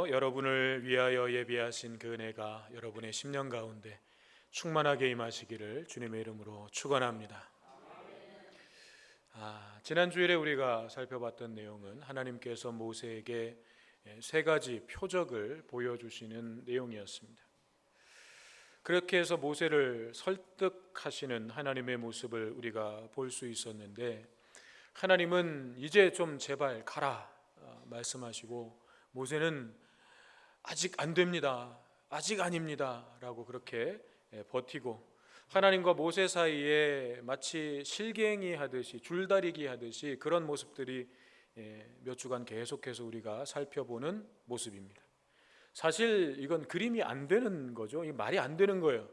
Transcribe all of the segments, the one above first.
주께서 여러분을 위하여 예비하신 그 은혜가 여러분의 심령 가운데 충만하게 임하시기를 주님의 이름으로 축원합니다. 지난 주일에 우리가 살펴봤던 내용은 하나님께서 모세에게 세 가지 표적을 보여주시는 내용이었습니다. 그렇게 해서 모세를 설득하시는 하나님의 모습을 우리가 볼 수 있었는데, 하나님은 이제 좀 제발 가라 말씀하시고, 모세는 아직 안 됩니다, 아직 아닙니다 라고 그렇게 버티고, 하나님과 모세 사이에 마치 실갱이 하듯이 줄다리기 하듯이 그런 모습들이 몇 주간 계속해서 우리가 살펴보는 모습입니다. 사실 이건 그림이 안 되는 거죠. 이 말이 안 되는 거예요.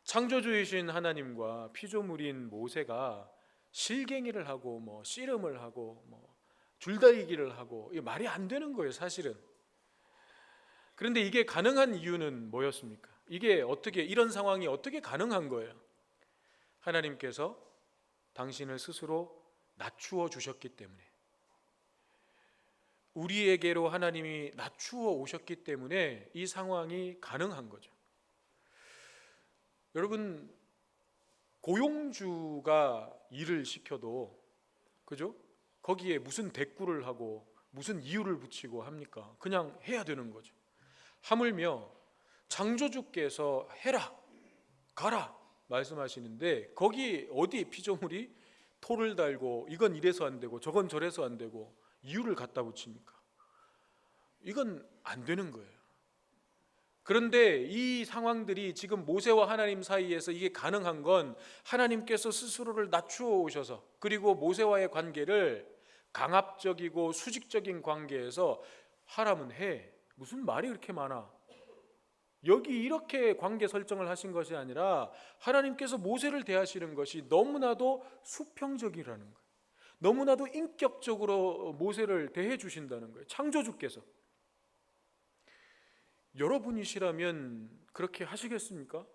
창조주이신 하나님과 피조물인 모세가 실갱이를 하고 씨름을 하고 줄다리기를 하고, 이 말이 안 되는 거예요 사실은. 그런데 이게 가능한 이유는 뭐였습니까? 이런 상황이 어떻게 가능한 거예요? 하나님께서 당신을 스스로 낮추어 주셨기 때문에, 우리에게로 하나님이 낮추어 오셨기 때문에 이 상황이 가능한 거죠. 여러분, 고용주가 일을 시켜도, 그죠? 거기에 무슨 대꾸를 하고 무슨 이유를 붙이고 합니까? 그냥 해야 되는 거죠. 하물며 창조주께서 해라, 가라 말씀하시는데, 거기 어디 피조물이 토를 달고 이건 이래서 안 되고 저건 저래서 안 되고 이유를 갖다 붙입니까? 이건 안 되는 거예요. 그런데 이 상황들이 지금 모세와 하나님 사이에서 이게 가능한 건 하나님께서 스스로를 낮추어 오셔서, 그리고 모세와의 관계를 강압적이고 수직적인 관계에서 하라면 해, 무슨 말이 그렇게 많아, 여기 이렇게 관계 설정을 하신 것이 아니라 하나님께서 모세를 대하시는 것이 너무나도 수평적이라는 거예요. 너무나도 인격적으로 모세를 대해 주신다는 거예요. 창조주께서. 여러분이시라면 그렇게 하시겠습니까?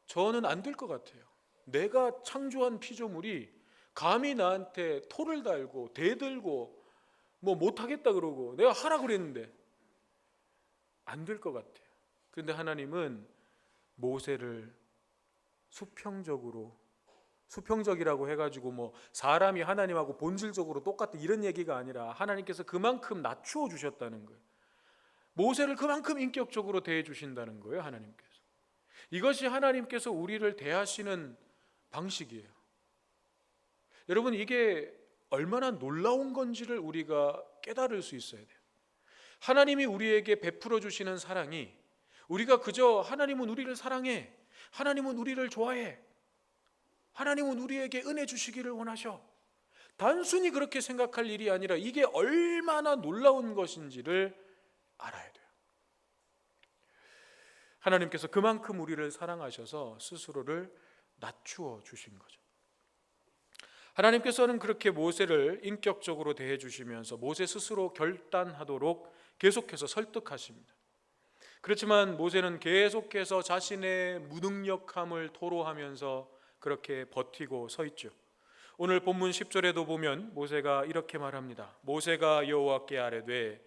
저는 안 될 것 같아요. 내가 창조한 피조물이 감히 나한테 토를 달고 대들고 못하겠다 그러고 내가 하라 그랬는데 안 될 것 같아요. 그런데 하나님은 모세를 수평적이라고 해가지고 사람이 하나님하고 본질적으로 똑같다 이런 얘기가 아니라, 하나님께서 그만큼 낮추어 주셨다는 거예요. 모세를 그만큼 인격적으로 대해 주신다는 거예요. 하나님께서. 이것이 하나님께서 우리를 대하시는 방식이에요. 여러분, 이게 얼마나 놀라운 건지를 우리가 깨달을 수 있어야 돼요. 하나님이 우리에게 베풀어 주시는 사랑이, 우리가 그저 하나님은 우리를 사랑해, 하나님은 우리를 좋아해, 하나님은 우리에게 은혜 주시기를 원하셔, 단순히 그렇게 생각할 일이 아니라 이게 얼마나 놀라운 것인지를 알아야 돼요. 하나님께서 그만큼 우리를 사랑하셔서 스스로를 낮추어 주신 거죠. 하나님께서는 그렇게 모세를 인격적으로 대해 주시면서 모세 스스로 결단하도록 계속해서 설득하십니다. 그렇지만 모세는 계속해서 자신의 무능력함을 토로하면서 그렇게 버티고 서 있죠. 오늘 본문 10절에도 보면 모세가 이렇게 말합니다. 모세가 여호와께 아뢰되,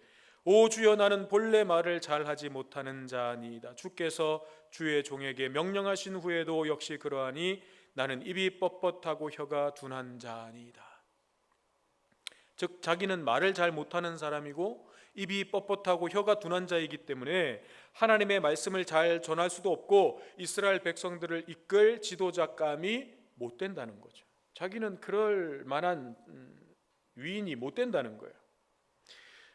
오 주여, 나는 본래 말을 잘하지 못하는 자니이다. 주께서 주의 종에게 명령하신 후에도 역시 그러하니 나는 입이 뻣뻣하고 혀가 둔한 자니이다. 즉, 자기는 말을 잘 못하는 사람이고 입이 뻣뻣하고 혀가 둔한 자이기 때문에 하나님의 말씀을 잘 전할 수도 없고 이스라엘 백성들을 이끌 지도자감이 못 된다는 거죠. 자기는 그럴 만한 위인이 못 된다는 거예요.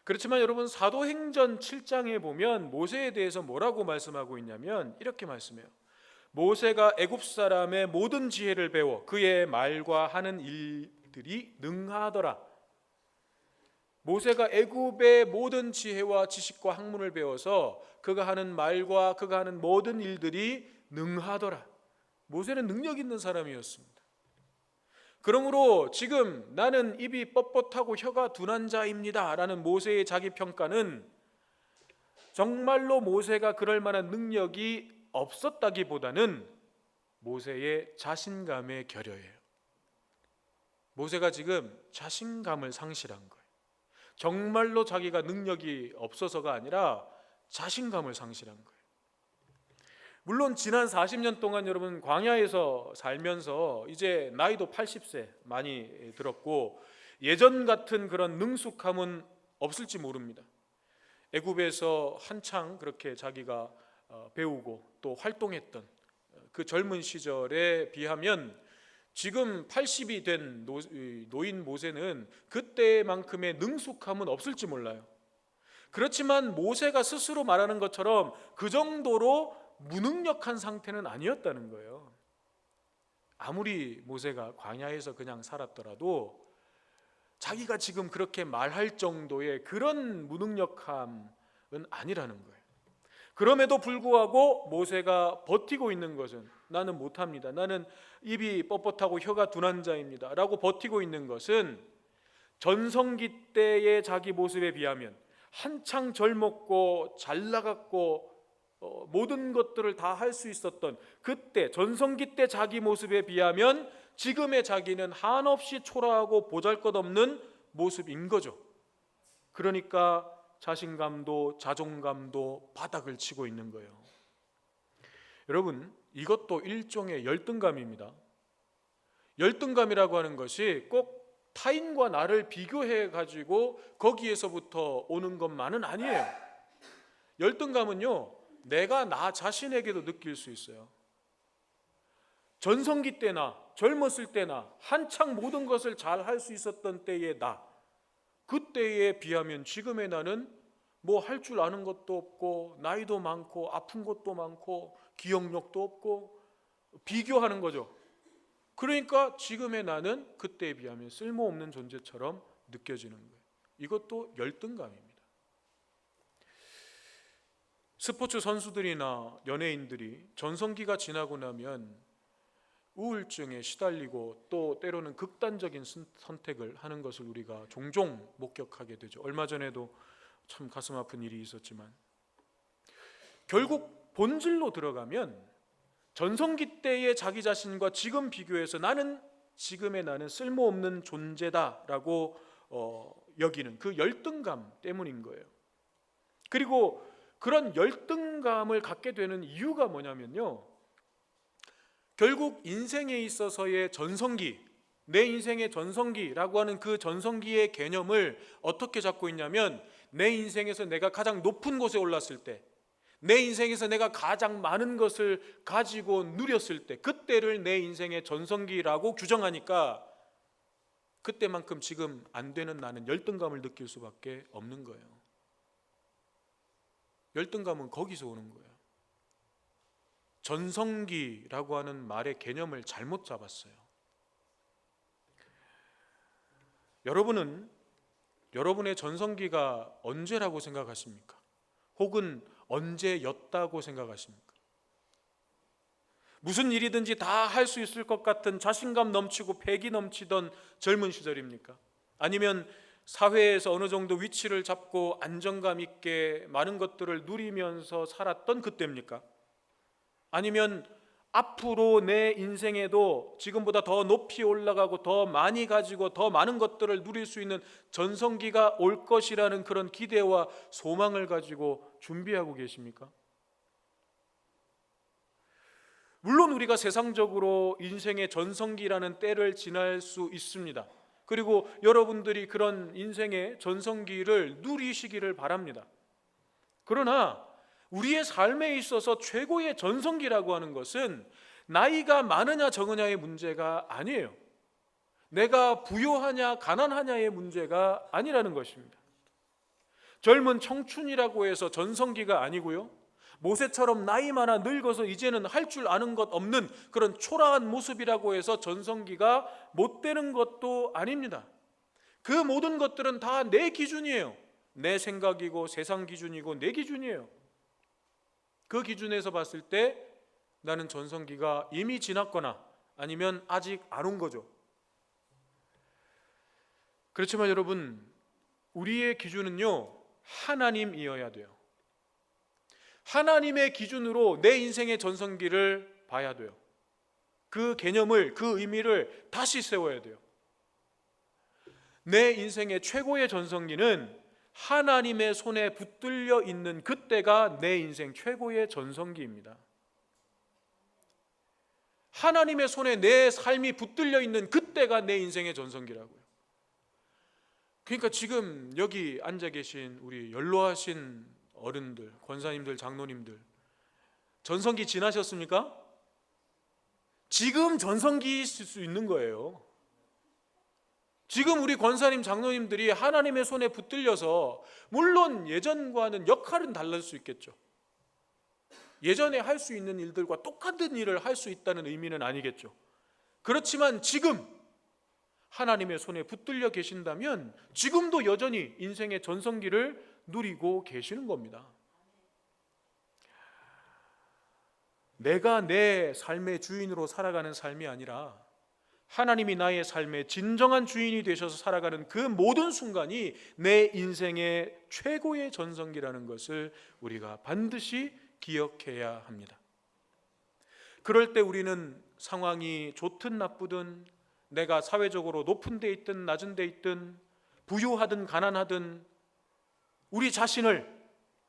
그렇지만 여러분, 사도행전 7장에 보면 모세에 대해서 뭐라고 말씀하고 있냐면 이렇게 말씀해요. 모세가 애굽 사람의 모든 지혜를 배워 그의 말과 하는 일들이 능하더라. 모세가 애굽의 모든 지혜와 지식과 학문을 배워서 그가 하는 말과 그가 하는 모든 일들이 능하더라. 모세는 능력 있는 사람이었습니다. 그러므로 지금 나는 입이 뻣뻣하고 혀가 둔한 자입니다 라는 모세의 자기 평가는 정말로 모세가 그럴 만한 능력이 없었다기보다는 모세의 자신감의 결여예요. 모세가 지금 자신감을 상실한 거예요. 정말로 자기가 능력이 없어서가 아니라 자신감을 상실한 거예요. 물론 지난 40년 동안 여러분 광야에서 살면서 이제 나이도 80세 많이 들었고 예전 같은 그런 능숙함은 없을지 모릅니다. 애굽에서 한창 그렇게 자기가 배우고 또 활동했던 그 젊은 시절에 비하면 지금 80이 된 노인 모세는 그때만큼의 능숙함은 없을지 몰라요. 그렇지만 모세가 스스로 말하는 것처럼 그 정도로 무능력한 상태는 아니었다는 거예요. 아무리 모세가 광야에서 그냥 살았더라도 자기가 지금 그렇게 말할 정도의 그런 무능력함은 아니라는 거예요. 그럼에도 불구하고 모세가 버티고 있는 것은 나는 못합니다. 나는 입이 뻣뻣하고 혀가 둔한 자입니다 라고 버티고 있는 것은 전성기 때의 자기 모습에 비하면 한창 젊었고 잘 나갔고 모든 것들을 다 할 수 있었던 그때 전성기 때 자기 모습에 비하면 지금의 자기는 한없이 초라하고 보잘것없는 모습인 거죠. 그러니까 자신감도 자존감도 바닥을 치고 있는 거예요. 여러분, 이것도 일종의 열등감입니다. 열등감이라고 하는 것이 꼭 타인과 나를 비교해 가지고 거기에서부터 오는 것만은 아니에요. 열등감은요, 내가 나 자신에게도 느낄 수 있어요. 전성기 때나 젊었을 때나 한창 모든 것을 잘 할 수 있었던 때의 나, 그때에 비하면 지금의 나는 뭐 할 줄 아는 것도 없고 나이도 많고 아픈 것도 많고 기억력도 없고 비교하는 거죠. 그러니까 지금의 나는 그때에 비하면 쓸모없는 존재처럼 느껴지는 거예요. 이것도 열등감입니다. 스포츠 선수들이나 연예인들이 전성기가 지나고 나면 우울증에 시달리고 또 때로는 극단적인 선택을 하는 것을 우리가 종종 목격하게 되죠. 얼마 전에도 참 가슴 아픈 일이 있었지만 결국 본질로 들어가면 전성기 때의 자기 자신과 지금 비교해서 지금의 나는 쓸모없는 존재다라고 여기는 그 열등감 때문인 거예요. 그리고 그런 열등감을 갖게 되는 이유가 뭐냐면요, 결국 인생에 있어서의 전성기, 내 인생의 전성기라고 하는 그 전성기의 개념을 어떻게 잡고 있냐면 내 인생에서 내가 가장 높은 곳에 올랐을 때, 내 인생에서 내가 가장 많은 것을 가지고 누렸을 때, 그때를 내 인생의 전성기라고 규정하니까 그때만큼 지금 안 되는 나는 열등감을 느낄 수밖에 없는 거예요. 열등감은 거기서 오는 거예요. 전성기라고 하는 말의 개념을 잘못 잡았어요. 여러분은 여러분의 전성기가 언제라고 생각하십니까? 혹은 언제였다고 생각하십니까? 무슨 일이든지 다 할 수 있을 것 같은 자신감 넘치고 패기 넘치던 젊은 시절입니까? 아니면 사회에서 어느 정도 위치를 잡고 안정감 있게 많은 것들을 누리면서 살았던 그때입니까? 아니면 앞으로 내 인생에도 지금보다 더 높이 올라가고 더 많이 가지고 더 많은 것들을 누릴 수 있는 전성기가 올 것이라는 그런 기대와 소망을 가지고 준비하고 계십니까? 물론 우리가 세상적으로 인생의 전성기라는 때를 지날 수 있습니다. 그리고 여러분들이 그런 인생의 전성기를 누리시기를 바랍니다. 그러나 우리의 삶에 있어서 최고의 전성기라고 하는 것은 나이가 많으냐 적으냐의 문제가 아니에요. 내가 부유하냐 가난하냐의 문제가 아니라는 것입니다. 젊은 청춘이라고 해서 전성기가 아니고요, 모세처럼 나이 많아 늙어서 이제는 할 줄 아는 것 없는 그런 초라한 모습이라고 해서 전성기가 못 되는 것도 아닙니다. 그 모든 것들은 다 내 기준이에요. 내 생각이고 세상 기준이고 내 기준이에요. 그 기준에서 봤을 때 나는 전성기가 이미 지났거나 아니면 아직 안 온 거죠. 그렇지만 여러분, 우리의 기준은요, 하나님이어야 돼요. 하나님의 기준으로 내 인생의 전성기를 봐야 돼요. 그 개념을, 그 의미를 다시 세워야 돼요. 내 인생의 최고의 전성기는 하나님의 손에 붙들려 있는 그때가 내 인생 최고의 전성기입니다. 하나님의 손에 내 삶이 붙들려 있는 그때가 내 인생의 전성기라고요. 그러니까 지금 여기 앉아 계신 우리 연로하신 어른들, 권사님들, 장로님들, 전성기 지나셨습니까? 지금 전성기일 수 있는 거예요. 지금 우리 권사님, 장로님들이 하나님의 손에 붙들려서, 물론 예전과는 역할은 달라질 수 있겠죠. 예전에 할 수 있는 일들과 똑같은 일을 할 수 있다는 의미는 아니겠죠. 그렇지만 지금 하나님의 손에 붙들려 계신다면 지금도 여전히 인생의 전성기를 누리고 계시는 겁니다. 내가 내 삶의 주인으로 살아가는 삶이 아니라 하나님이 나의 삶의 진정한 주인이 되셔서 살아가는 그 모든 순간이 내 인생의 최고의 전성기라는 것을 우리가 반드시 기억해야 합니다. 그럴 때 우리는 상황이 좋든 나쁘든, 내가 사회적으로 높은 데 있든 낮은 데 있든, 부유하든 가난하든 우리 자신을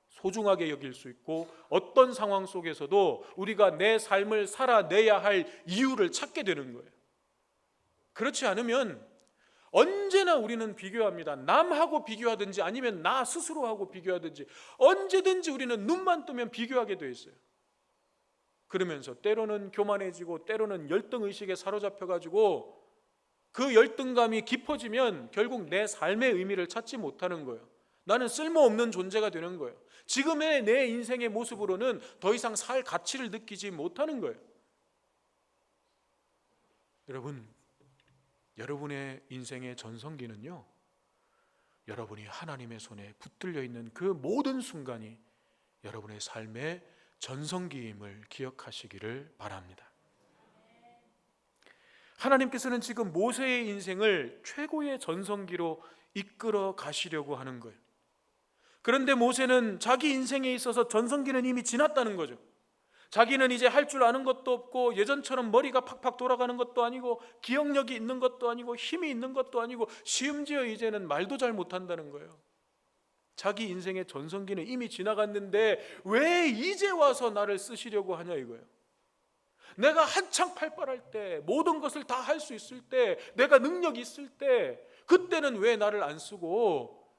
소중하게 여길 수 있고, 어떤 상황 속에서도 우리가 내 삶을 살아내야 할 이유를 찾게 되는 거예요. 그렇지 않으면 언제나 우리는 비교합니다. 남하고 비교하든지 아니면 나 스스로하고 비교하든지 언제든지 우리는 눈만 뜨면 비교하게 돼 있어요. 그러면서 때로는 교만해지고 때로는 열등의식에 사로잡혀가지고 그 열등감이 깊어지면 결국 내 삶의 의미를 찾지 못하는 거예요. 나는 쓸모없는 존재가 되는 거예요. 지금의 내 인생의 모습으로는 더 이상 살 가치를 느끼지 못하는 거예요. 여러분의 인생의 전성기는요, 여러분이 하나님의 손에 붙들려 있는 그 모든 순간이 여러분의 삶의 전성기임을 기억하시기를 바랍니다. 하나님께서는 지금 모세의 인생을 최고의 전성기로 이끌어 가시려고 하는 거예요. 그런데 모세는 자기 인생에 있어서 전성기는 이미 지났다는 거죠. 자기는 이제 할 줄 아는 것도 없고, 예전처럼 머리가 팍팍 돌아가는 것도 아니고, 기억력이 있는 것도 아니고, 힘이 있는 것도 아니고, 심지어 이제는 말도 잘 못한다는 거예요. 자기 인생의 전성기는 이미 지나갔는데 왜 이제 와서 나를 쓰시려고 하냐 이거예요. 내가 한창 팔팔할 때, 모든 것을 다 할 수 있을 때, 내가 능력이 있을 때, 그때는 왜 나를 안 쓰고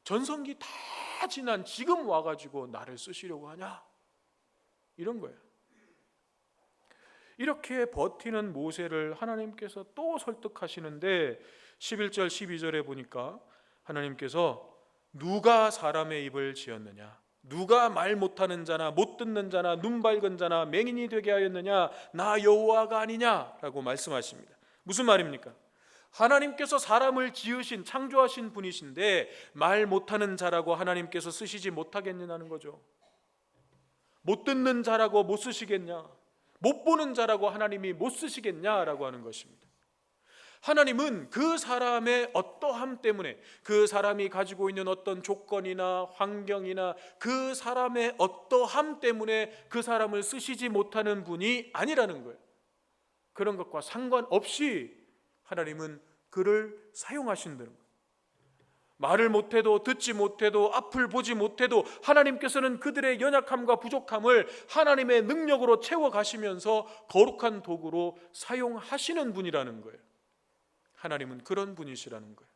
전성기 다 지난 지금 와가지고 나를 쓰시려고 하냐, 이런 거예요. 이렇게 버티는 모세를 하나님께서 또 설득하시는데 11절 12절에 보니까 하나님께서 누가 사람의 입을 지었느냐, 누가 말 못하는 자나 못 듣는 자나 눈 밝은 자나 맹인이 되게 하였느냐, 나 여호와가 아니냐라고 말씀하십니다. 무슨 말입니까? 하나님께서 사람을 지으신, 창조하신 분이신데 말 못하는 자라고 하나님께서 쓰시지 못하겠느냐는 거죠. 못 듣는 자라고 못 쓰시겠냐, 못 보는 자라고 하나님이 못 쓰시겠냐라고 하는 것입니다. 하나님은 그 사람의 어떠함 때문에, 그 사람이 가지고 있는 어떤 조건이나 환경이나 그 사람의 어떠함 때문에 그 사람을 쓰시지 못하는 분이 아니라는 거예요. 그런 것과 상관없이 하나님은 그를 사용하신다는 거예요. 말을 못해도, 듣지 못해도, 앞을 보지 못해도 하나님께서는 그들의 연약함과 부족함을 하나님의 능력으로 채워가시면서 거룩한 도구로 사용하시는 분이라는 거예요. 하나님은 그런 분이시라는 거예요.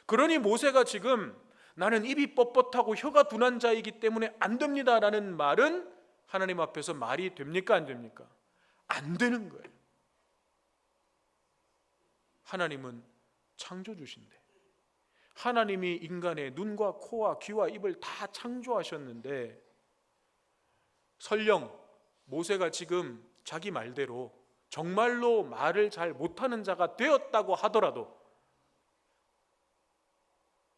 그러니 모세가 지금 나는 입이 뻣뻣하고 혀가 둔한 자이기 때문에 안 됩니다 라는 말은 하나님 앞에서 말이 됩니까, 안 됩니까? 안 되는 거예요. 하나님은 창조주신데, 하나님이 인간의 눈과 코와 귀와 입을 다 창조하셨는데, 설령 모세가 지금 자기 말대로 정말로 말을 잘 못하는 자가 되었다고 하더라도,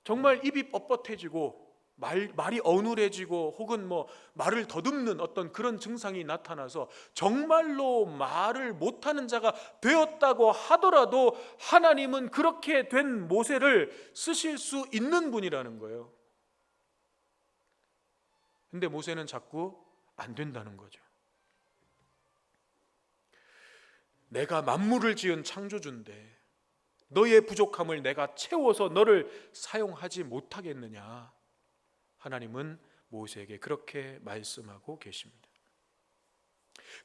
정말 입이 뻣뻣해지고 말이 어눌해지고 혹은 말을 더듬는 어떤 그런 증상이 나타나서 정말로 말을 못하는 자가 되었다고 하더라도 하나님은 그렇게 된 모세를 쓰실 수 있는 분이라는 거예요. 근데 모세는 자꾸 안 된다는 거죠. 내가 만물을 지은 창조주인데, 너의 부족함을 내가 채워서 너를 사용하지 못하겠느냐. 하나님은 모세에게 그렇게 말씀하고 계십니다.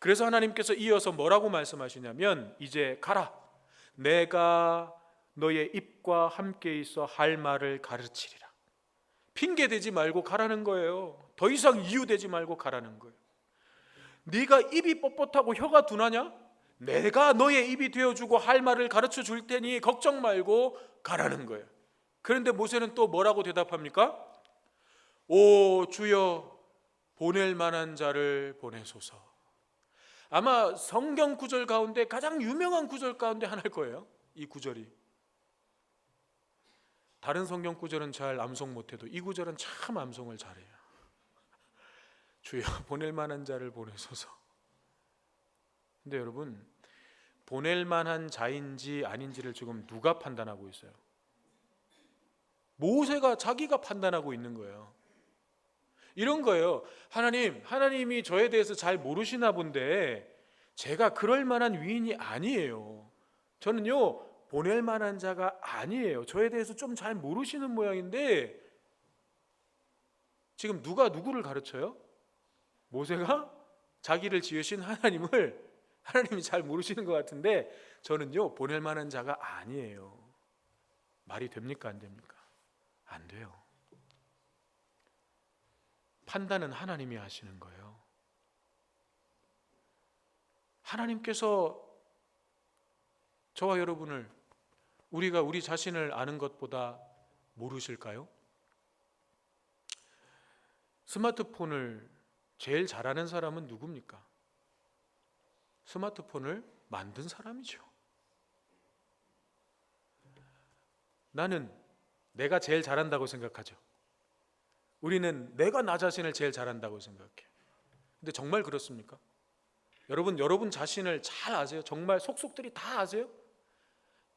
그래서 하나님께서 이어서 뭐라고 말씀하시냐면, 이제 가라. 내가 너의 입과 함께 있어 할 말을 가르치리라. 핑계 대지 말고 가라는 거예요. 더 이상 이유 대지 말고 가라는 거예요. 네가 입이 뻣뻣하고 혀가 둔하냐? 내가 너의 입이 되어주고 할 말을 가르쳐 줄 테니 걱정 말고 가라는 거예요. 그런데 모세는 또 뭐라고 대답합니까? 오 주여, 보낼 만한 자를 보내소서. 아마 성경 구절 가운데 가장 유명한 구절 가운데 하나일 거예요. 이 구절이. 다른 성경 구절은 잘 암송 못해도 이 구절은 참 암송을 잘해요. 주여, 보낼 만한 자를 보내소서. 근데 여러분, 보낼 만한 자인지 아닌지를 지금 누가 판단하고 있어요? 모세가 자기가 판단하고 있는 거예요. 이런 거예요. 하나님이 저에 대해서 잘 모르시나 본데 제가 그럴 만한 위인이 아니에요. 저는요, 보낼 만한 자가 아니에요. 저에 대해서 좀 잘 모르시는 모양인데 지금 누가 누구를 가르쳐요? 모세가 자기를 지으신 하나님이 잘 모르시는 것 같은데 저는요, 보낼 만한 자가 아니에요. 말이 됩니까? 안 됩니까? 안 돼요. 판단은 하나님이 하시는 거예요. 하나님께서 저와 여러분을, 우리가 우리 자신을 아는 것보다 모르실까요? 스마트폰을 제일 잘하는 사람은 누굽니까? 스마트폰을 만든 사람이죠. 나는 내가 제일 잘한다고 생각하죠. 우리는 내가 나 자신을 제일 잘한다고 생각해요. 근데 정말 그렇습니까? 여러분 자신을 잘 아세요? 정말 속속들이 다 아세요?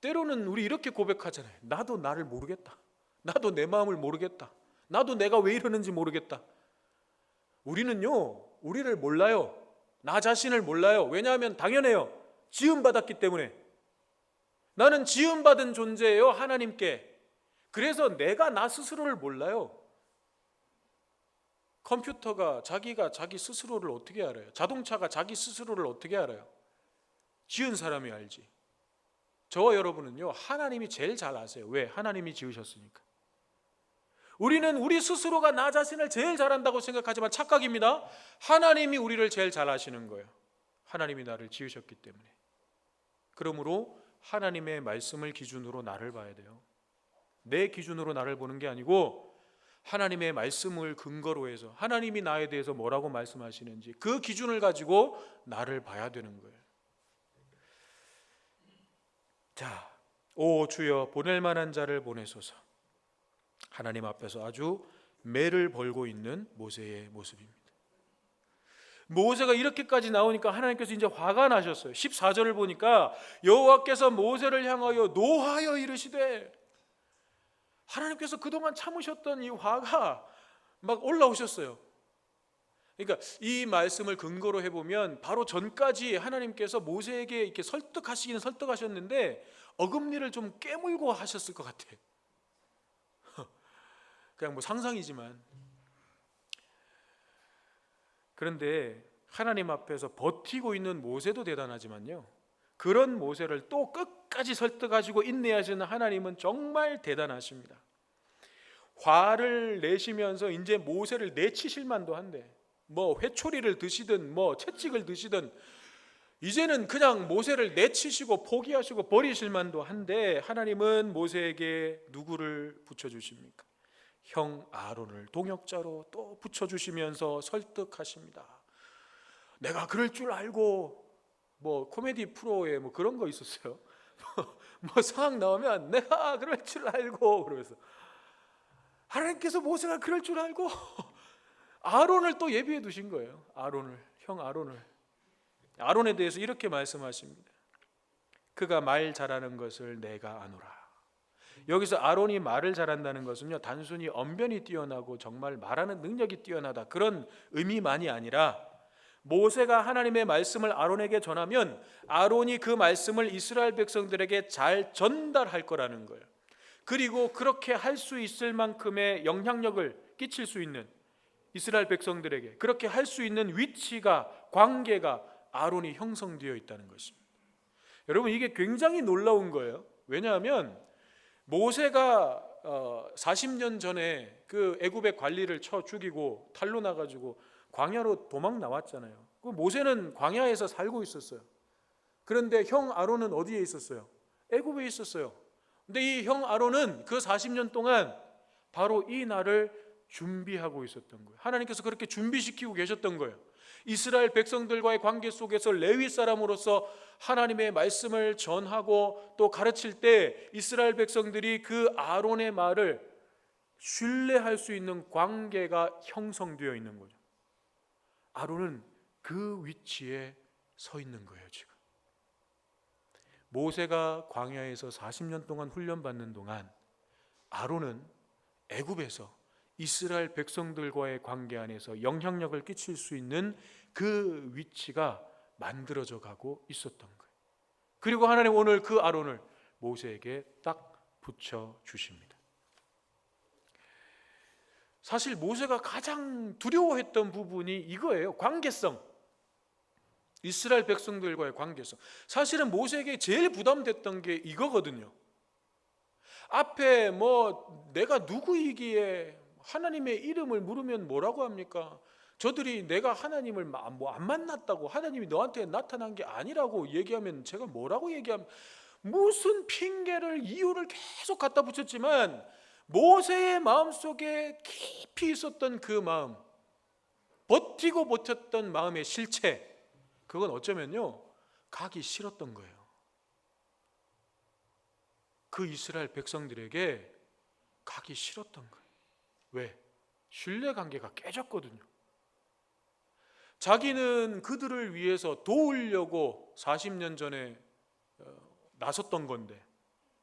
때로는 우리 이렇게 고백하잖아요. 나도 나를 모르겠다. 나도 내 마음을 모르겠다. 나도 내가 왜 이러는지 모르겠다. 우리는요, 우리를 몰라요. 나 자신을 몰라요. 왜냐하면 당연해요. 지음받았기 때문에. 나는 지음받은 존재예요, 하나님께. 그래서 내가 나 스스로를 몰라요. 컴퓨터가 자기가 자기 스스로를 어떻게 알아요? 자동차가 자기 스스로를 어떻게 알아요? 지은 사람이 알지. 저와 여러분은요, 하나님이 제일 잘 아세요. 왜? 하나님이 지으셨으니까. 우리는 우리 스스로가 나 자신을 제일 잘한다고 생각하지만 착각입니다. 하나님이 우리를 제일 잘 아시는 거예요. 하나님이 나를 지으셨기 때문에. 그러므로 하나님의 말씀을 기준으로 나를 봐야 돼요. 내 기준으로 나를 보는 게 아니고 하나님의 말씀을 근거로 해서 하나님이 나에 대해서 뭐라고 말씀하시는지 그 기준을 가지고 나를 봐야 되는 거예요. 자, 오 주여, 보낼 만한 자를 보내소서. 하나님 앞에서 아주 매를 벌고 있는 모세의 모습입니다. 모세가 이렇게까지 나오니까 하나님께서 이제 화가 나셨어요. 14절을 보니까 여호와께서 모세를 향하여 노하여 이르시되, 하나님께서 그동안 참으셨던 이 화가 막 올라오셨어요. 그러니까 이 말씀을 근거로 해보면 바로 전까지 하나님께서 모세에게 이렇게 설득하시기는 설득하셨는데 어금니를 좀 깨물고 하셨을 것 같아요. 그냥 뭐 상상이지만. 그런데 하나님 앞에서 버티고 있는 모세도 대단하지만요, 그런 모세를 또 끝까지 설득하시고 인내하시는 하나님은 정말 대단하십니다. 화를 내시면서 이제 모세를 내치실 만도 한데, 뭐 회초리를 드시든 뭐 채찍을 드시든 이제는 그냥 모세를 내치시고 포기하시고 버리실 만도 한데, 하나님은 모세에게 누구를 붙여주십니까? 형 아론을 동역자로 또 붙여주시면서 설득하십니다. 내가 그럴 줄 알고, 뭐 코미디 프로에 뭐 그런 거 있었어요. 뭐 상황 나오면 내가 그럴 줄 알고, 그러면서 하나님께서 모세가 그럴 줄 알고 아론을 또 예비해 두신 거예요. 형 아론에 대해서 이렇게 말씀하십니다. 그가 말 잘하는 것을 내가 아노라. 여기서 아론이 말을 잘한다는 것은요, 단순히 언변이 뛰어나고 정말 말하는 능력이 뛰어나다 그런 의미만이 아니라 모세가 하나님의 말씀을 아론에게 전하면 아론이 그 말씀을 이스라엘 백성들에게 잘 전달할 거라는 거예요. 그리고 그렇게 할 수 있을 만큼의 영향력을 끼칠 수 있는, 이스라엘 백성들에게 그렇게 할 수 있는 위치가, 관계가 아론이 형성되어 있다는 것입니다. 여러분, 이게 굉장히 놀라운 거예요. 왜냐하면 모세가 40년 전에 그 애굽의 관리를 쳐 죽이고 탈로 나가지고 광야로 도망 나왔잖아요. 그 모세는 광야에서 살고 있었어요. 그런데 형 아론은 어디에 있었어요? 애굽에 있었어요. 근데 이 형 아론은 그 40년 동안 바로 이 날을 준비하고 있었던 거예요. 하나님께서 그렇게 준비시키고 계셨던 거예요. 이스라엘 백성들과의 관계 속에서 레위 사람으로서 하나님의 말씀을 전하고 또 가르칠 때 이스라엘 백성들이 그 아론의 말을 신뢰할 수 있는 관계가 형성되어 있는 거죠. 아론은 그 위치에 서 있는 거예요. 지금 모세가 광야에서 40년 동안 훈련받는 동안 아론은 애굽에서 이스라엘 백성들과의 관계 안에서 영향력을 끼칠 수 있는 그 위치가 만들어져 가고 있었던 거예요. 그리고 하나님 오늘 그 아론을 모세에게 딱 붙여 주십니다. 사실 모세가 가장 두려워했던 부분이 이거예요. 관계성. 이스라엘 백성들과의 관계성. 사실은 모세에게 제일 부담됐던 게 이거거든요. 앞에 내가 누구이기에 하나님의 이름을 물으면 뭐라고 합니까? 저들이 내가 하나님을 안 만났다고, 하나님이 너한테 나타난 게 아니라고 얘기하면 제가 뭐라고 얘기하면, 무슨 핑계를, 이유를 계속 갖다 붙였지만 모세의 마음속에 깊이 있었던 그 마음, 버티고 버텼던 마음의 실체, 그건 어쩌면요 가기 싫었던 거예요. 그 이스라엘 백성들에게 가기 싫었던 거예요. 왜? 신뢰관계가 깨졌거든요. 자기는 그들을 위해서 도우려고 40년 전에 나섰던 건데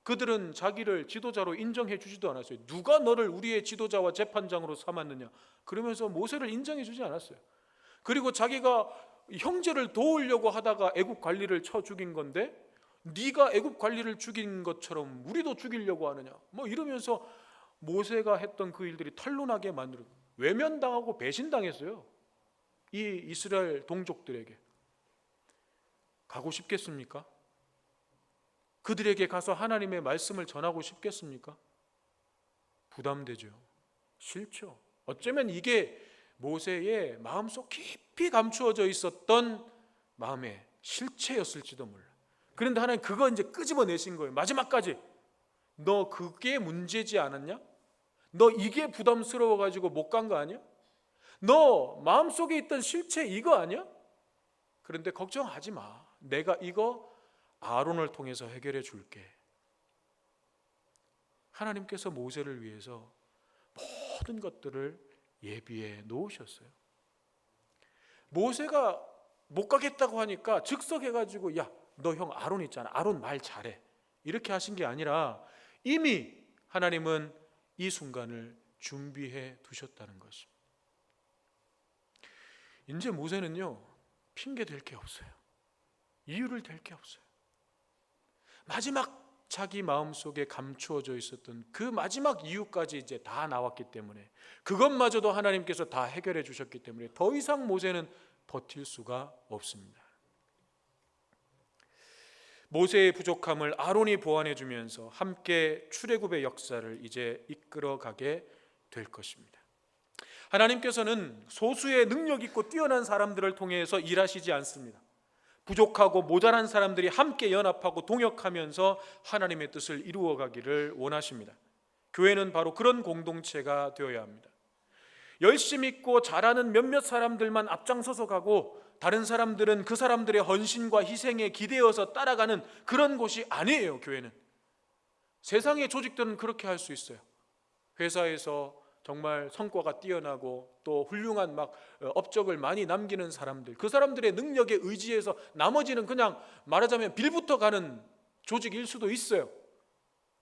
그들은 자기를 지도자로 인정해 주지도 않았어요. 누가 너를 우리의 지도자와 재판장으로 삼았느냐, 그러면서 모세를 인정해 주지 않았어요. 그리고 자기가 형제를 도우려고 하다가 애굽 관리를 쳐 죽인 건데 네가 애굽 관리를 죽인 것처럼 우리도 죽이려고 하느냐, 이러면서 모세가 했던 그 일들이 탄로나게 만들고 외면당하고 배신당했어요. 이 이스라엘 동족들에게. 가고 싶겠습니까? 그들에게 가서 하나님의 말씀을 전하고 싶겠습니까? 부담되죠. 싫죠. 어쩌면 이게 모세의 마음속 깊이 감추어져 있었던 마음의 실체였을지도 몰라. 그런데 하나님 그거 이제 끄집어내신 거예요. 마지막까지. 너 그게 문제지 않았냐? 너 이게 부담스러워가지고 못 간 거 아니야? 너 마음속에 있던 실체 이거 아니야? 그런데 걱정하지 마. 내가 이거 아론을 통해서 해결해 줄게. 하나님께서 모세를 위해서 모든 것들을 예비해 놓으셨어요. 모세가 못 가겠다고 하니까 즉석해가지고 야, 너 형 아론 있잖아. 아론 말 잘해. 이렇게 하신 게 아니라 이미 하나님은 이 순간을 준비해 두셨다는 것입니다. 이제 모세는요 핑계 댈 게 없어요. 이유를 댈 게 없어요. 마지막 자기 마음속에 감추어져 있었던 그 마지막 이유까지 이제 다 나왔기 때문에, 그것마저도 하나님께서 다 해결해 주셨기 때문에 더 이상 모세는 버틸 수가 없습니다. 모세의 부족함을 아론이 보완해 주면서 함께 출애굽의 역사를 이제 이끌어가게 될 것입니다. 하나님께서는 소수의 능력 있고 뛰어난 사람들을 통해서 일하시지 않습니다. 부족하고 모자란 사람들이 함께 연합하고 동역하면서 하나님의 뜻을 이루어가기를 원하십니다. 교회는 바로 그런 공동체가 되어야 합니다. 열심 있고 잘하는 몇몇 사람들만 앞장서서 가고 다른 사람들은 그 사람들의 헌신과 희생에 기대어서 따라가는 그런 곳이 아니에요. 교회는. 세상의 조직들은 그렇게 할 수 있어요. 회사에서 정말 성과가 뛰어나고 또 훌륭한 업적을 많이 남기는 사람들, 그 사람들의 능력에 의지해서 나머지는 그냥 말하자면 빌부터 가는 조직일 수도 있어요.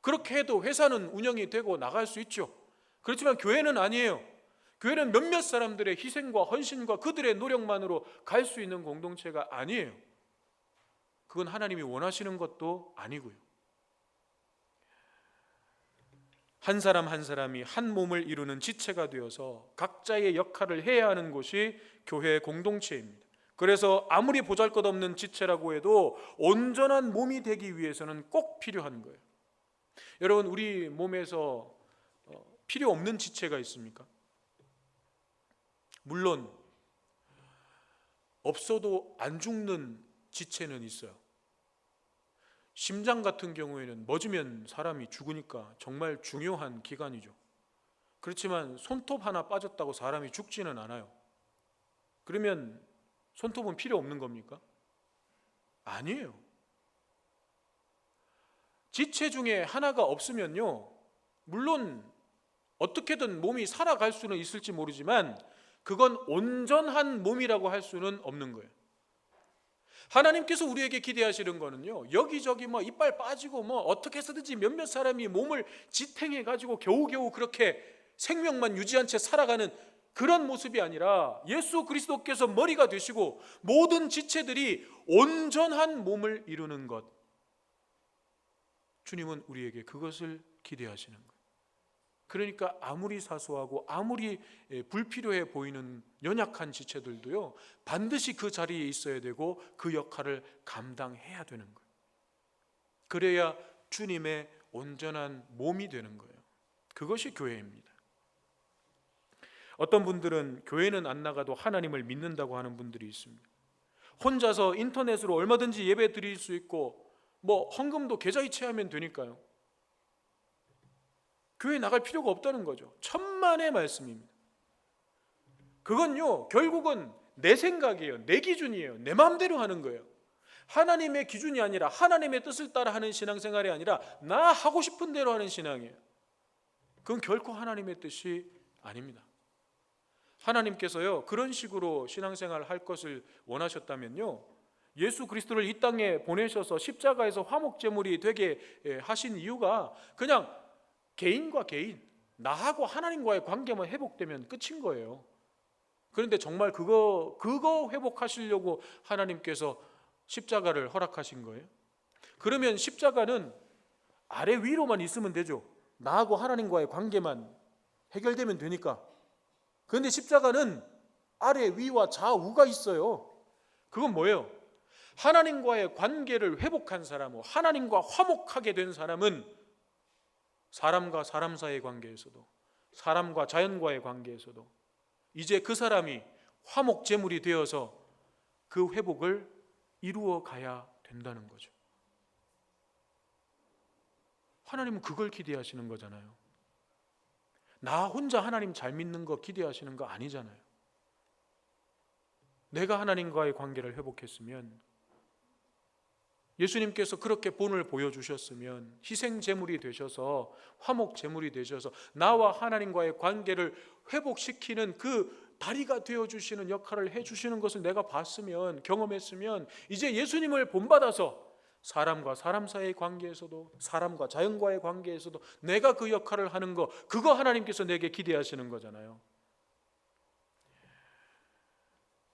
그렇게 해도 회사는 운영이 되고 나갈 수 있죠. 그렇지만 교회는 아니에요. 교회는 몇몇 사람들의 희생과 헌신과 그들의 노력만으로 갈 수 있는 공동체가 아니에요. 그건 하나님이 원하시는 것도 아니고요. 한 사람 한 사람이 한 몸을 이루는 지체가 되어서 각자의 역할을 해야 하는 곳이 교회 공동체입니다. 그래서 아무리 보잘것없는 지체라고 해도 온전한 몸이 되기 위해서는 꼭 필요한 거예요. 여러분, 우리 몸에서 필요 없는 지체가 있습니까? 물론 없어도 안 죽는 지체는 있어요. 심장 같은 경우에는 멎으면 사람이 죽으니까 정말 중요한 기관이죠. 그렇지만 손톱 하나 빠졌다고 사람이 죽지는 않아요. 그러면 손톱은 필요 없는 겁니까? 아니에요. 지체 중에 하나가 없으면요, 물론 어떻게든 몸이 살아갈 수는 있을지 모르지만 그건 온전한 몸이라고 할 수는 없는 거예요. 하나님께서 우리에게 기대하시는 거는요, 여기저기 이빨 빠지고 어떻게 해서든지 몇몇 사람이 몸을 지탱해 가지고 겨우겨우 그렇게 생명만 유지한 채 살아가는 그런 모습이 아니라 예수 그리스도께서 머리가 되시고 모든 지체들이 온전한 몸을 이루는 것, 주님은 우리에게 그것을 기대하시는 거예요. 그러니까 아무리 사소하고 아무리 불필요해 보이는 연약한 지체들도요, 반드시 그 자리에 있어야 되고 그 역할을 감당해야 되는 거예요. 그래야 주님의 온전한 몸이 되는 거예요. 그것이 교회입니다. 어떤 분들은 교회는 안 나가도 하나님을 믿는다고 하는 분들이 있습니다. 혼자서 인터넷으로 얼마든지 예배 드릴 수 있고 헌금도 계좌이체하면 되니까요. 교회 나갈 필요가 없다는 거죠. 천만의 말씀입니다. 그건요, 결국은 내 생각이에요. 내 기준이에요. 내 마음대로 하는 거예요. 하나님의 기준이 아니라 하나님의 뜻을 따라 하는 신앙생활이 아니라 나 하고 싶은 대로 하는 신앙이에요. 그건 결코 하나님의 뜻이 아닙니다. 하나님께서요, 그런 식으로 신앙생활을 할 것을 원하셨다면요, 예수 그리스도를 이 땅에 보내셔서 십자가에서 화목제물이 되게 하신 이유가 그냥 개인과 개인, 나하고 하나님과의 관계만 회복되면 끝인 거예요. 그런데 정말 그거 회복하시려고 하나님께서 십자가를 허락하신 거예요? 그러면 십자가는 아래 위로만 있으면 되죠. 나하고 하나님과의 관계만 해결되면 되니까. 그런데 십자가는 아래 위와 좌우가 있어요. 그건 뭐예요? 하나님과의 관계를 회복한 사람, 하나님과 화목하게 된 사람은 사람과 사람 사이의 관계에서도, 사람과 자연과의 관계에서도 이제 그 사람이 화목제물이 되어서 그 회복을 이루어 가야 된다는 거죠. 하나님은 그걸 기대하시는 거잖아요. 나 혼자 하나님 잘 믿는 거 기대하시는 거 아니잖아요. 내가 하나님과의 관계를 회복했으면, 예수님께서 그렇게 본을 보여주셨으면, 희생제물이 되셔서 화목제물이 되셔서 나와 하나님과의 관계를 회복시키는 그 다리가 되어주시는 역할을 해주시는 것을 내가 봤으면, 경험했으면, 이제 예수님을 본받아서 사람과 사람 사이의 관계에서도, 사람과 자연과의 관계에서도 내가 그 역할을 하는 거, 그거 하나님께서 내게 기대하시는 거잖아요.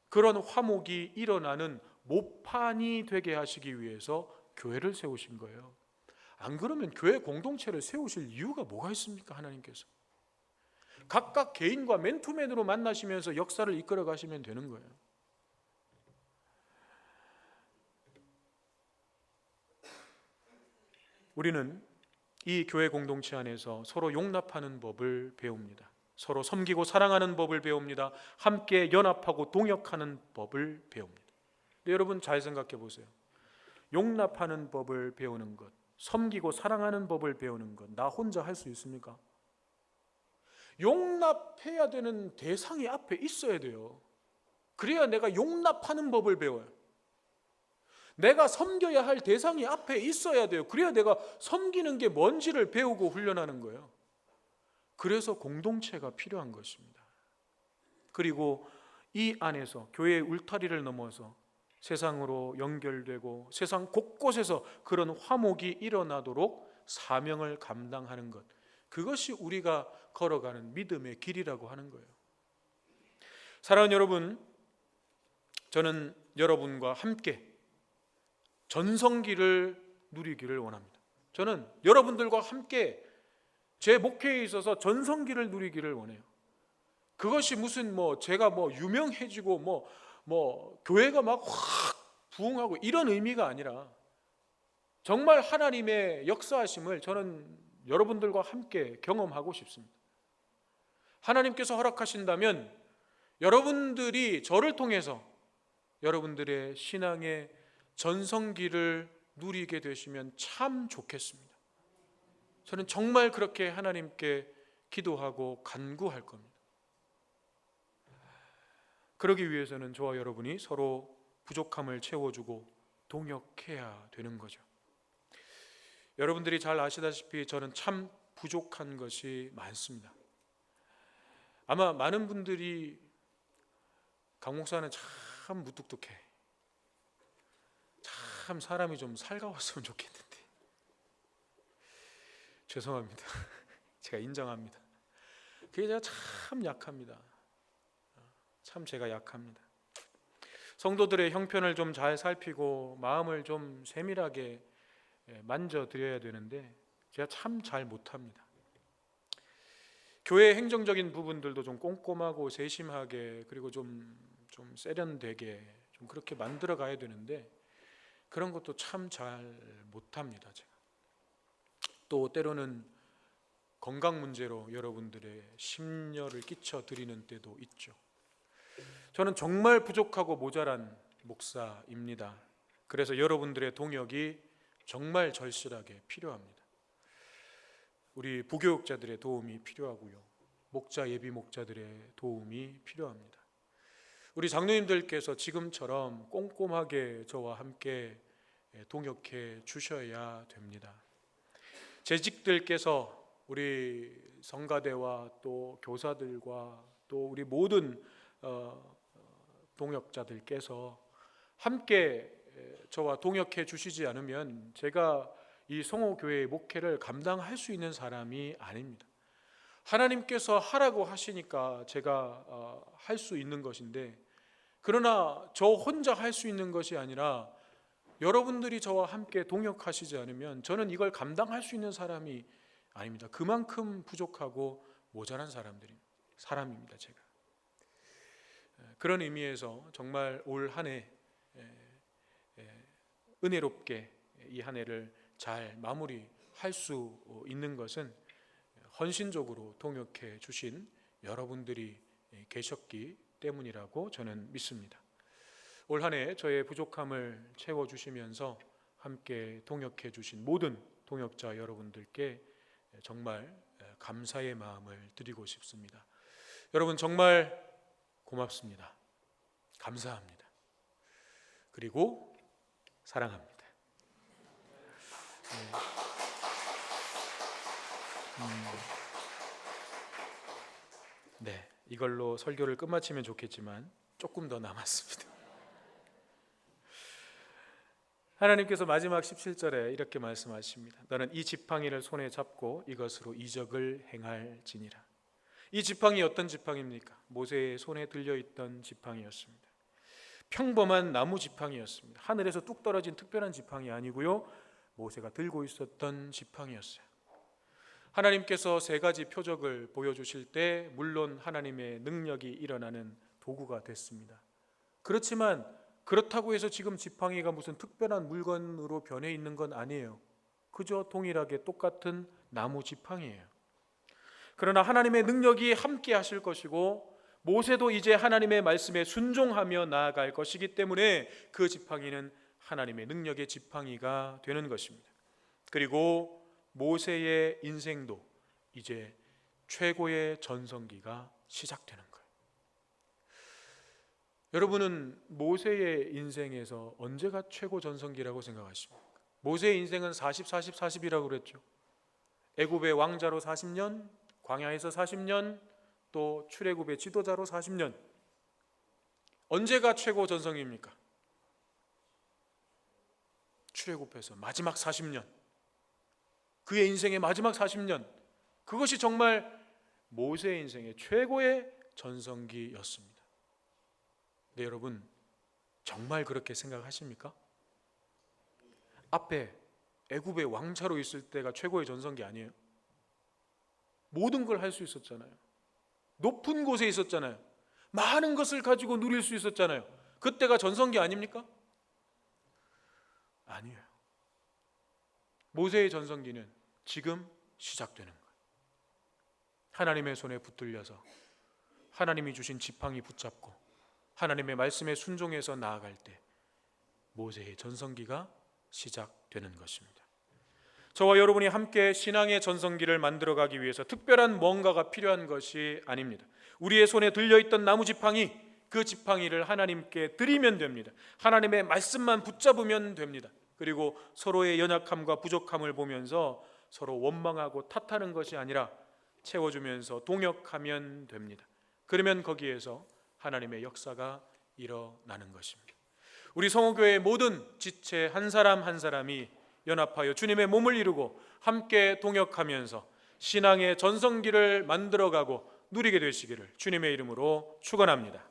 그런 화목이 일어나는 모판이 되게 하시기 위해서 교회를 세우신 거예요. 안 그러면 교회 공동체를 세우실 이유가 뭐가 있습니까? 하나님께서 각각 개인과 맨투맨으로 만나시면서 역사를 이끌어 가시면 되는 거예요. 우리는 이 교회 공동체 안에서 서로 용납하는 법을 배웁니다. 서로 섬기고 사랑하는 법을 배웁니다. 함께 연합하고 동역하는 법을 배웁니다. 여러분 잘 생각해 보세요. 용납하는 법을 배우는 것, 섬기고 사랑하는 법을 배우는 것, 나 혼자 할 수 있습니까? 용납해야 되는 대상이 앞에 있어야 돼요. 그래야 내가 용납하는 법을 배워요. 내가 섬겨야 할 대상이 앞에 있어야 돼요. 그래야 내가 섬기는 게 뭔지를 배우고 훈련하는 거예요. 그래서 공동체가 필요한 것입니다. 그리고 이 안에서 교회의 울타리를 넘어서 세상으로 연결되고 세상 곳곳에서 그런 화목이 일어나도록 사명을 감당하는 것, 그것이 우리가 걸어가는 믿음의 길이라고 하는 거예요. 사랑하는 여러분, 저는 여러분과 함께 전성기를 누리기를 원합니다. 저는 여러분들과 함께 제 목회에 있어서 전성기를 누리기를 원해요. 그것이 무슨 제가 유명해지고 교회가 막 확 부흥하고 이런 의미가 아니라 정말 하나님의 역사하심을 저는 여러분들과 함께 경험하고 싶습니다. 하나님께서 허락하신다면 여러분들이 저를 통해서 여러분들의 신앙의 전성기를 누리게 되시면 참 좋겠습니다. 저는 정말 그렇게 하나님께 기도하고 간구할 겁니다. 그러기 위해서는 저와 여러분이 서로 부족함을 채워주고 동역해야 되는 거죠. 여러분들이 잘 아시다시피 저는 참 부족한 것이 많습니다. 아마 많은 분들이 강 목사는 참 무뚝뚝해, 참 사람이 좀 살가웠으면 좋겠는데, 죄송합니다. 제가 인정합니다. 그게 제가 참 약합니다. 참 제가 약합니다. 성도들의 형편을 좀 잘 살피고 마음을 좀 세밀하게 만져드려야 되는데 제가 참 잘 못합니다. 교회 행정적인 부분들도 좀 꼼꼼하고 세심하게, 그리고 좀 세련되게 좀 그렇게 만들어 가야 되는데 그런 것도 참 잘 못합니다. 제가 또 때로는 건강 문제로 여러분들의 심려를 끼쳐 드리는 때도 있죠. 저는 정말 부족하고 모자란 목사입니다. 그래서 여러분들의 동역이 정말 절실하게 필요합니다. 우리 부교육자들의 도움이 필요하고요, 목자 예비 목자들의 도움이 필요합니다. 우리 장로님들께서 지금처럼 꼼꼼하게 저와 함께 동역해 주셔야 됩니다. 재직들께서 우리 성가대와 또 교사들과 또 우리 모든 동역자들께서 함께 저와 동역해 주시지 않으면 제가 이 성호교회의 목회를 감당할 수 있는 사람이 아닙니다. 하나님께서 하라고 하시니까 제가 할 수 있는 것인데, 그러나 저 혼자 할 수 있는 것이 아니라 여러분들이 저와 함께 동역하시지 않으면 저는 이걸 감당할 수 있는 사람이 아닙니다. 그만큼 부족하고 모자란 사람입니다. 제가 그런 의미에서 정말 올 한 해 은혜롭게 이 한 해를 잘 마무리할 수 있는 것은 헌신적으로 동역해 주신 여러분들이 계셨기 때문이라고 저는 믿습니다. 올 한 해 저의 부족함을 채워주시면서 함께 동역해 주신 모든 동역자 여러분들께 정말 감사의 마음을 드리고 싶습니다. 여러분 정말 고맙습니다. 감사합니다. 그리고 사랑합니다. 네, 이걸로 설교를 끝마치면 좋겠지만 조금 더 남았습니다. 하나님께서 마지막 17절에 이렇게 말씀하십니다. 너는 이 지팡이를 손에 잡고 이것으로 이적을 행할지니라. 이 지팡이 어떤 지팡이입니까? 모세의 손에 들려있던 지팡이였습니다. 평범한 나무 지팡이였습니다. 하늘에서 뚝 떨어진 특별한 지팡이 아니고요, 모세가 들고 있었던 지팡이였어요. 하나님께서 세 가지 표적을 보여주실 때 물론 하나님의 능력이 일어나는 도구가 됐습니다. 그렇지만 그렇다고 해서 지금 지팡이가 무슨 특별한 물건으로 변해 있는 건 아니에요. 그저 동일하게 똑같은 나무 지팡이에요. 그러나 하나님의 능력이 함께 하실 것이고 모세도 이제 하나님의 말씀에 순종하며 나아갈 것이기 때문에 그 지팡이는 하나님의 능력의 지팡이가 되는 것입니다. 그리고 모세의 인생도 이제 최고의 전성기가 시작되는 거예요. 여러분은 모세의 인생에서 언제가 최고 전성기라고 생각하십니까? 모세의 인생은 40, 40, 40이라고 그랬죠. 애굽의 왕자로 40년, 광야에서 40년, 또 출애굽의 지도자로 40년. 언제가 최고 전성기입니까? 출애굽에서 마지막 40년, 그의 인생의 마지막 40년, 그것이 정말 모세의 인생의 최고의 전성기였습니다. 네, 여러분 정말 그렇게 생각하십니까? 앞에 애굽의 왕자로 있을 때가 최고의 전성기 아니에요? 모든 걸 할 수 있었잖아요. 높은 곳에 있었잖아요. 많은 것을 가지고 누릴 수 있었잖아요. 그때가 전성기 아닙니까? 아니에요. 모세의 전성기는 지금 시작되는 거예요. 하나님의 손에 붙들려서 하나님이 주신 지팡이 붙잡고 하나님의 말씀에 순종해서 나아갈 때 모세의 전성기가 시작되는 것입니다. 저와 여러분이 함께 신앙의 전성기를 만들어가기 위해서 특별한 뭔가가 필요한 것이 아닙니다. 우리의 손에 들려있던 나무 지팡이, 그 지팡이를 하나님께 드리면 됩니다. 하나님의 말씀만 붙잡으면 됩니다. 그리고 서로의 연약함과 부족함을 보면서 서로 원망하고 탓하는 것이 아니라 채워주면서 동역하면 됩니다. 그러면 거기에서 하나님의 역사가 일어나는 것입니다. 우리 성호교회의 모든 지체 한 사람 한 사람이 연합하여 주님의 몸을 이루고 함께 동역하면서 신앙의 전성기를 만들어가고 누리게 되시기를 주님의 이름으로 축원합니다.